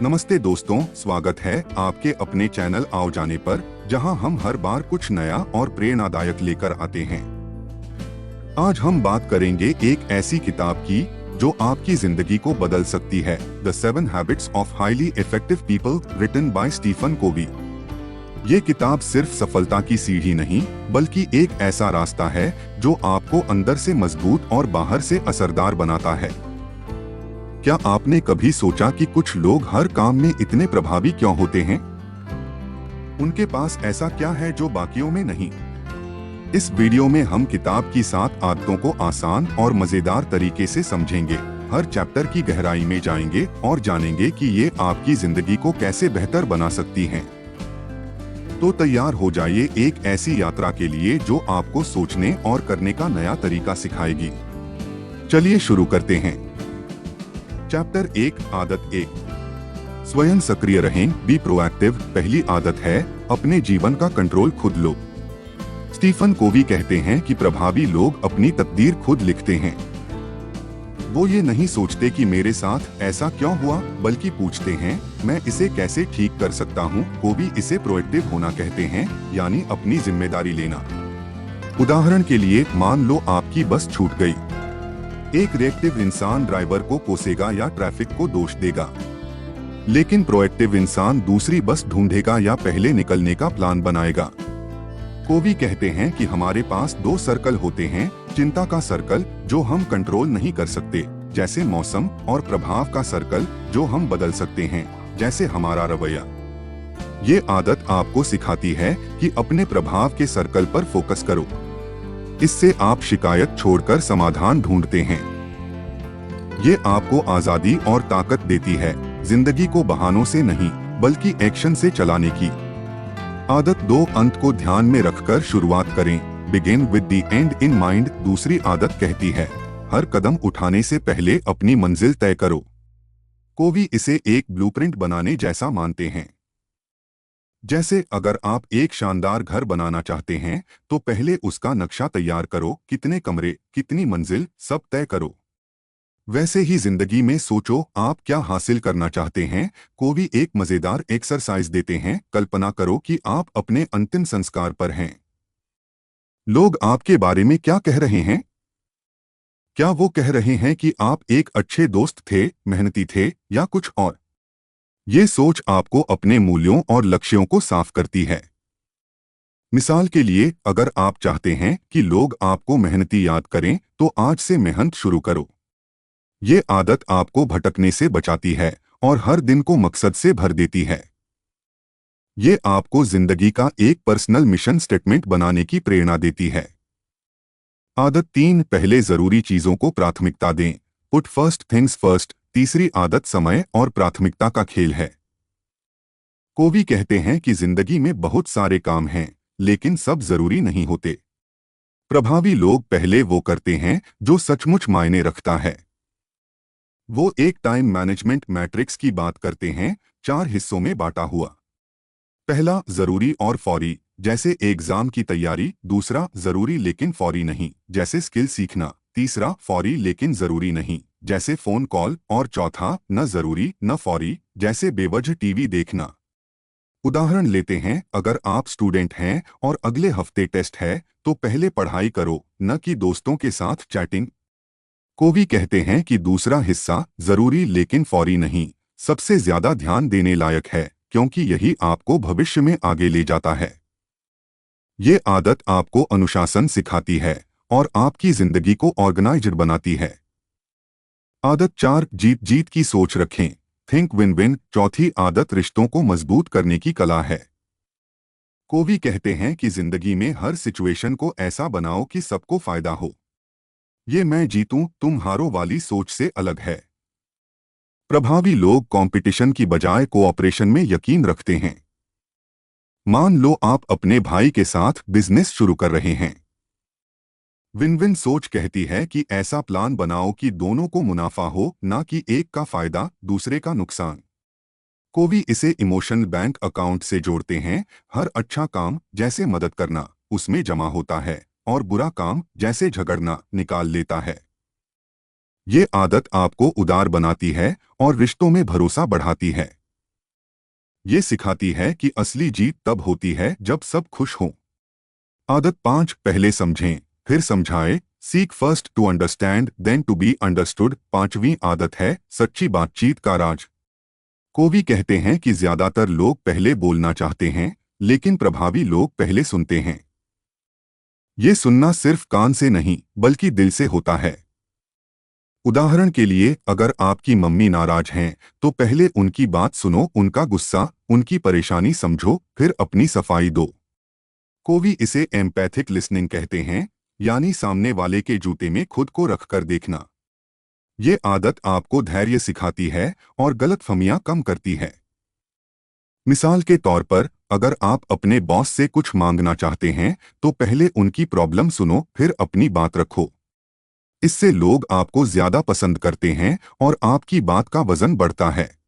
नमस्ते दोस्तों, स्वागत है आपके अपने चैनल आओ जाने पर, जहां हम हर बार कुछ नया और प्रेरणादायक लेकर आते हैं। आज हम बात करेंगे एक ऐसी किताब की जो आपकी जिंदगी को बदल सकती है, the 7 habits of highly effective people, written by Stephen Covey. ये किताब सिर्फ सफलता की सीढ़ी नहीं, बल्कि एक ऐसा रास्ता है जो आपको अंदर से मजबूत और बाहर से असरदार बनाता है। क्या आपने कभी सोचा कि कुछ लोग हर काम में इतने प्रभावी क्यों होते हैं? उनके पास ऐसा क्या है जो बाकियों में नहीं? इस वीडियो में हम किताब की 7 आदतों को आसान और मजेदार तरीके से समझेंगे। हर चैप्टर की गहराई में जाएंगे और जानेंगे कि ये आपकी जिंदगी को कैसे बेहतर बना सकती हैं। तो तैयार हो जाइए एक ऐसी यात्रा के लिए जो आपको सोचने और करने का नया तरीका सिखाएगी। चलिए शुरू करते हैं। चैप्टर 1, आदत 1, स्वयं सक्रिय रहें, बी प्रोएक्टिव। पहली आदत है अपने जीवन का कंट्रोल खुद लो। स्टीफन कोवी कहते हैं कि प्रभावी लोग अपनी तकदीर खुद लिखते हैं। वो ये नहीं सोचते कि मेरे साथ ऐसा क्यों हुआ, बल्कि पूछते हैं मैं इसे कैसे ठीक कर सकता हूँ। कोवी इसे प्रोएक्टिव होना कहते हैं, यानी अपनी जिम्मेदारी लेना। उदाहरण के लिए, मान लो आपकी बस छूट गई। एक रिएक्टिव इंसान ड्राइवर को कोसेगा या ट्रैफिक को दोष देगा, लेकिन प्रोएक्टिव इंसान दूसरी बस ढूंढेगा या पहले निकलने का प्लान बनाएगा। कोवी कहते हैं कि हमारे पास 2 सर्कल होते हैं, चिंता का सर्कल जो हम कंट्रोल नहीं कर सकते, जैसे मौसम, और प्रभाव का सर्कल जो हम बदल सकते हैं, जैसे हमारा रवैया। ये आदत आपको सिखाती है कि अपने प्रभाव के सर्कल पर फोकस करो। इससे आप शिकायत छोड़कर समाधान ढूंढते हैं। ये आपको आजादी और ताकत देती है, जिंदगी को बहानों से नहीं, बल्कि एक्शन से चलाने की। आदत 2, अंत को ध्यान में रखकर शुरुआत करें, begin with the and in mind. दूसरी आदत कहती है हर कदम उठाने से पहले अपनी मंजिल तय करो। कोवी इसे एक ब्लूप्रिंट बनाने जैसा मानते हैं। जैसे अगर आप एक शानदार घर बनाना चाहते हैं, तो पहले उसका नक्शा तैयार करो, कितने कमरे, कितनी मंजिल, सब तय करो। वैसे ही जिंदगी में सोचो आप क्या हासिल करना चाहते हैं। कोवी एक मजेदार एक्सरसाइज देते हैं, कल्पना करो कि आप अपने अंतिम संस्कार पर हैं। लोग आपके बारे में क्या कह रहे हैं? क्या वो कह रहे हैं कि आप एक अच्छे दोस्त थे, मेहनती थे, या कुछ और? ये सोच आपको अपने मूल्यों और लक्ष्यों को साफ करती है। मिसाल के लिए, अगर आप चाहते हैं कि लोग आपको मेहनती याद करें, तो आज से मेहनत शुरू करो। ये आदत आपको भटकने से बचाती है और हर दिन को मकसद से भर देती है। ये आपको जिंदगी का एक पर्सनल मिशन स्टेटमेंट बनाने की प्रेरणा देती है। आदत 3, पहले जरूरी चीजों को प्राथमिकता दें, पुट फर्स्ट थिंग्स फर्स्ट। तीसरी आदत समय और प्राथमिकता का खेल है। कोवी कहते हैं कि जिंदगी में बहुत सारे काम हैं, लेकिन सब जरूरी नहीं होते। प्रभावी लोग पहले वो करते हैं जो सचमुच मायने रखता है। वो एक टाइम मैनेजमेंट मैट्रिक्स की बात करते हैं, 4 हिस्सों में बांटा हुआ। पहला, जरूरी और फौरी, जैसे एग्जाम की तैयारी। दूसरा, जरूरी लेकिन फौरी नहीं, जैसे स्किल सीखना। तीसरा, फौरी लेकिन जरूरी नहीं, जैसे फोन कॉल। और चौथा, न जरूरी न फौरी, जैसे बेवजह टीवी देखना। उदाहरण लेते हैं, अगर आप स्टूडेंट हैं और अगले हफ्ते टेस्ट है, तो पहले पढ़ाई करो, न कि दोस्तों के साथ चैटिंग। कोवी कहते हैं कि दूसरा हिस्सा, जरूरी लेकिन फौरी नहीं, सबसे ज्यादा ध्यान देने लायक है, क्योंकि यही आपको भविष्य में आगे ले जाता है। ये आदत आपको अनुशासन सिखाती है और आपकी जिंदगी को ऑर्गेनाइज्ड बनाती है। आदत 4, जीत जीत की सोच रखें, थिंक विन विन। चौथी आदत रिश्तों को मजबूत करने की कला है। कोवी कहते हैं कि जिंदगी में हर सिचुएशन को ऐसा बनाओ कि सबको फायदा हो। ये मैं जीतूं तुम हारो वाली सोच से अलग है। प्रभावी लोग कंपटीशन की बजाय कोऑपरेशन में यकीन रखते हैं। मान लो आप अपने भाई के साथ बिजनेस शुरू कर रहे हैं। विन विन सोच कहती है कि ऐसा प्लान बनाओ कि दोनों को मुनाफा हो, ना कि एक का फायदा दूसरे का नुकसान। कोवी इसे इमोशनल बैंक अकाउंट से जोड़ते हैं। हर अच्छा काम, जैसे मदद करना, उसमें जमा होता है, और बुरा काम, जैसे झगड़ना, निकाल लेता है। ये आदत आपको उदार बनाती है और रिश्तों में भरोसा बढ़ाती है। ये सिखाती है कि असली जीत तब होती है जब सब खुश हों। आदत 5, पहले समझें फिर समझाएं। Seek first to understand then to be understood. 5वीं आदत है सच्ची बातचीत का राज। कोवी कहते हैं कि ज्यादातर लोग पहले बोलना चाहते हैं, लेकिन प्रभावी लोग पहले सुनते हैं। ये सुनना सिर्फ कान से नहीं बल्कि दिल से होता है। उदाहरण के लिए, अगर आपकी मम्मी नाराज हैं, तो पहले उनकी बात सुनो, उनका गुस्सा, उनकी परेशानी समझो, फिर अपनी सफाई दो। कोवी इसे एम्पैथिक लिसनिंग कहते हैं, यानी सामने वाले के जूते में खुद को रखकर देखना। ये आदत आपको धैर्य सिखाती है और गलतफहमियां कम करती है। मिसाल के तौर पर, अगर आप अपने बॉस से कुछ मांगना चाहते हैं, तो पहले उनकी प्रॉब्लम सुनो, फिर अपनी बात रखो। इससे लोग आपको ज्यादा पसंद करते हैं और आपकी बात का वजन बढ़ता है।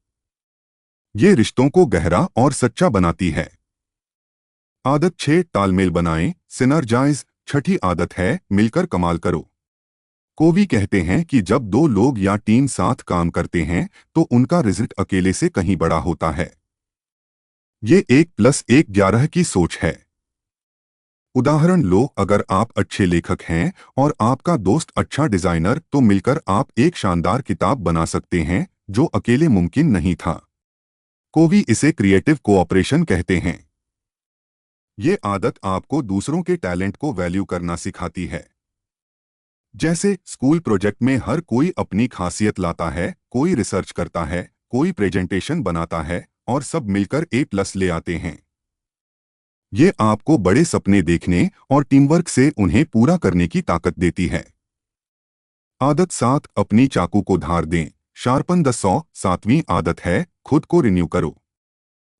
ये रिश्तों को गहरा और सच्चा बनाती है। आदत 6, तालमेल बनाएं, सिनर्जाइज। 6ठी आदत है मिलकर कमाल करो। कोवी कहते हैं कि जब दो लोग या टीम साथ काम करते हैं, तो उनका रिजल्ट अकेले से कहीं बड़ा होता है। ये 1+1 11 की सोच है। उदाहरण लो, अगर आप अच्छे लेखक हैं और आपका दोस्त अच्छा डिजाइनर, तो मिलकर आप एक शानदार किताब बना सकते हैं, जो अकेले मुमकिन नहीं था। कोवी इसे क्रिएटिव कोऑपरेशन कहते हैं। ये आदत आपको दूसरों के टैलेंट को वैल्यू करना सिखाती है। जैसे स्कूल प्रोजेक्ट में हर कोई अपनी खासियत लाता है, कोई रिसर्च करता है, कोई प्रेजेंटेशन बनाता है और सब मिलकर A+ ले आते हैं। ये आपको बड़े सपने देखने और टीमवर्क से उन्हें पूरा करने की ताकत देती है। आदत 7, अपनी चाकू को धार दें, शार्पन द सॉ। 7वीं आदत है खुद को रिन्यू करो।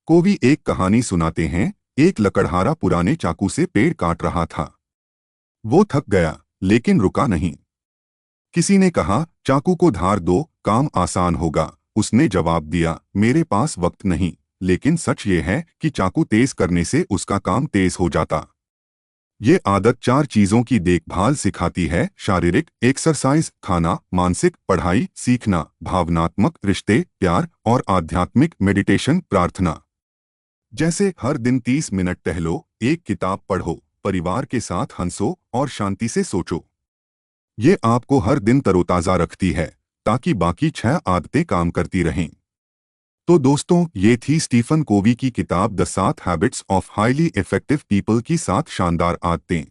कोवी एक कहानी सुनाते हैं। एक लकड़हारा पुराने चाकू से पेड़ काट रहा था। वो थक गया, लेकिन रुका नहीं। किसी ने कहा, चाकू को धार दो, काम आसान होगा। उसने जवाब दिया, मेरे पास वक्त नहीं। लेकिन सच ये है कि चाकू तेज करने से उसका काम तेज हो जाता। ये आदत 4 चीजों की देखभाल सिखाती है: शारीरिक एक्सरसाइज, खाना, मानसिक पढ़ाई, सीखना, भावनात्मक रिश्ते, प्यार, और आध्यात्मिक मेडिटेशन, प्रार्थना। जैसे हर दिन 30 मिनट टहलो, एक किताब पढ़ो, परिवार के साथ हंसो और शांति से सोचो। ये आपको हर दिन तरोताजा रखती है, ताकि बाकी 6 आदतें काम करती रहें। तो दोस्तों, ये थी स्टीफन कोवी की किताब the 7 habits of highly effective people की 7 शानदार आदतें।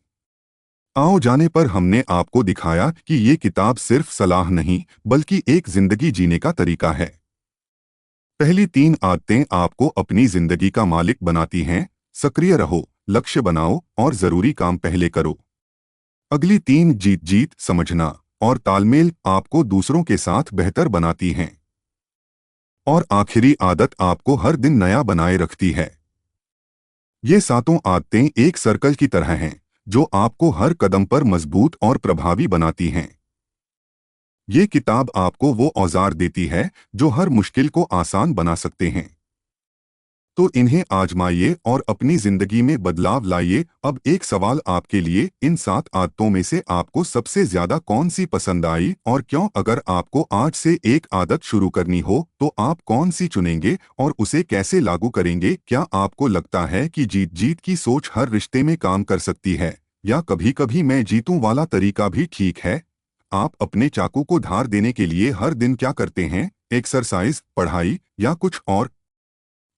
आओ जाने पर हमने आपको दिखाया कि ये किताब सिर्फ सलाह नहीं, बल्कि एक जिंदगी जीने का तरीका है। पहली 3 आदतें आपको अपनी जिंदगी का मालिक बनाती हैं। सक्रिय रहो, लक्ष्य बनाओ और जरूरी काम पहले करो। अगली 3, जीत जीत, समझना और तालमेल, आपको दूसरों के साथ बेहतर बनाती हैं। और आखिरी आदत आपको हर दिन नया बनाए रखती है। ये 7 आदतें एक सर्कल की तरह हैं, जो आपको हर कदम पर मजबूत और प्रभावी बनाती हैं। ये किताब आपको वो औजार देती है जो हर मुश्किल को आसान बना सकते हैं। तो इन्हें आजमाइए और अपनी जिंदगी में बदलाव लाइए। अब एक सवाल आपके लिए, इन 7 आदतों में से आपको सबसे ज्यादा कौन सी पसंद आई और क्यों? अगर आपको आज से एक आदत शुरू करनी हो, तो आप कौन सी चुनेंगे और उसे कैसे लागू करेंगे? क्या आपको लगता है कि जीत जीत की सोच हर रिश्ते में काम कर सकती है, या कभी-कभी मैं जीतूं वाला तरीका भी ठीक है? आप अपने चाकू को धार देने के लिए हर दिन क्या करते हैं? एक्सरसाइज, पढ़ाई या कुछ और?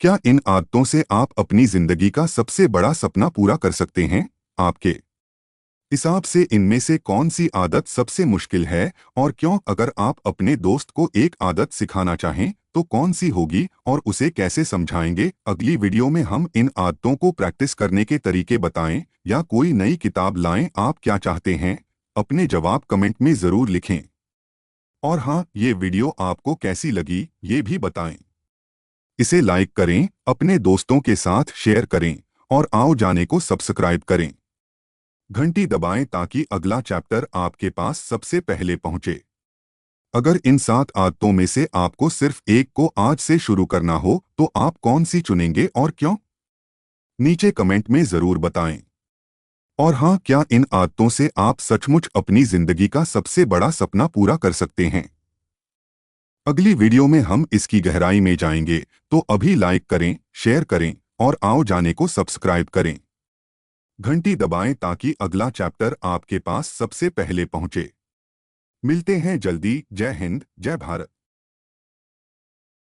क्या इन आदतों से आप अपनी जिंदगी का सबसे बड़ा सपना पूरा कर सकते हैं? आपके हिसाब से इनमें से कौन सी आदत सबसे मुश्किल है और क्यों? अगर आप अपने दोस्त को एक आदत सिखाना चाहें, तो कौन सी होगी और उसे कैसे समझाएंगे? अगली वीडियो में हम इन आदतों को प्रैक्टिस करने के तरीके बताएं या कोई नई किताब लाएं। आप क्या चाहते हैं? अपने जवाब कमेंट में जरूर लिखें। और हाँ, ये वीडियो आपको कैसी लगी, ये भी बताएं। इसे लाइक करें, अपने दोस्तों के साथ शेयर करें और आओ जाने को सब्सक्राइब करें। घंटी दबाएं ताकि अगला चैप्टर आपके पास सबसे पहले पहुंचे। अगर इन 7 आदतों में से आपको सिर्फ एक को आज से शुरू करना हो, तो आप कौन सी चुनेंगे और क्यों? नीचे कमेंट में जरूर बताएं। और हाँ, क्या इन आदतों से आप सचमुच अपनी जिंदगी का सबसे बड़ा सपना पूरा कर सकते हैं? अगली वीडियो में हम इसकी गहराई में जाएंगे, तो अभी लाइक करें, शेयर करें और आओ जाने को सब्सक्राइब करें। घंटी दबाएं ताकि अगला चैप्टर आपके पास सबसे पहले पहुंचे। मिलते हैं जल्दी। जय हिंद, जय भारत।